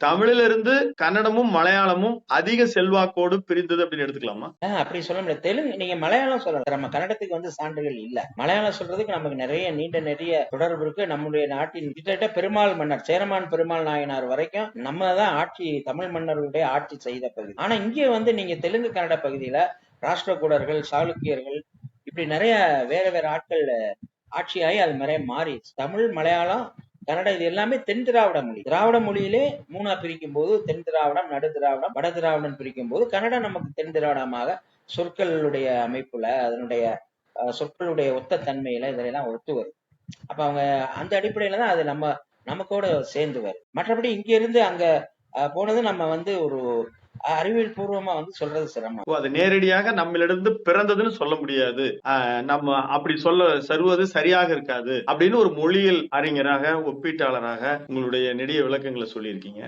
தமிழில இருந்து கன்னடமும் மலையாளமும் அதிக செல்வாக்கோடு பிரிந்தது அப்படின்னு எடுத்துக்கலாமா? அப்படி சொல்ல முடியாது. தெலுங்கு நீங்க மலையாளம் சொல்லலாம். நம்ம கன்னடத்துக்கு வந்து சான்றுகள் இல்ல. மலையாளம் சொல்றதுக்கு நமக்கு நிறைய தொடர்பு இருக்கு. நம்முடைய நாட்டின் கிட்டத்தட்ட பெருமாள் மன்னர் சேரமான் பெருமாள் நாயனார் வரைக்கும் நம்ம தான் ஆட்சி, தமிழ் மன்னர்களுடைய ஆட்சி செய்த பகுதி. ஆனா இங்கே வந்து நீங்க தெலுங்கு கன்னட பகுதியில ராஷ்டிரகூடர்கள், சாளுக்கியர்கள் இப்படி நிறைய வேற வேற ஆட்கள் ஆட்சியாகி அது நிறைய மாறிடுச்சு. தமிழ், மலையாளம், கன்னடம் இது எல்லாமே தென் திராவிட மொழி. திராவிட மொழியிலே மூணா பிரிக்கும் போது தென் திராவிடம், நடு திராவிடம், வட திராவிடம் பிரிக்கும் போது கன்னடம் நமக்கு தென் திராவிடமாக சொற்களுடைய அமைப்புல அதனுடைய சொற்களுடைய ஒத்த தன்மையில இதெல்லாம் ஒத்து வரும். அப்ப அவங்க அந்த அடிப்படையில தான் அது நமக்கோட சேர்ந்து வரும். மற்றபடி இங்க இருந்து அங்க போனது நம்ம வந்து ஒரு அறிவியல் பூர்வமா வந்து சொல்றது சிரமம். அது நேரடியாக நம்மளிடம் பிறந்ததுன்னு சொல்ல முடியாது. நம்ம அப்படி சொல்வது சரியாக இருக்காது அப்படின்னு ஒரு மொழியியல் அறிஞராக, ஒப்பீட்டாளராக உங்களுடைய நெடிய விளக்கங்களை சொல்லியிருக்கீங்க.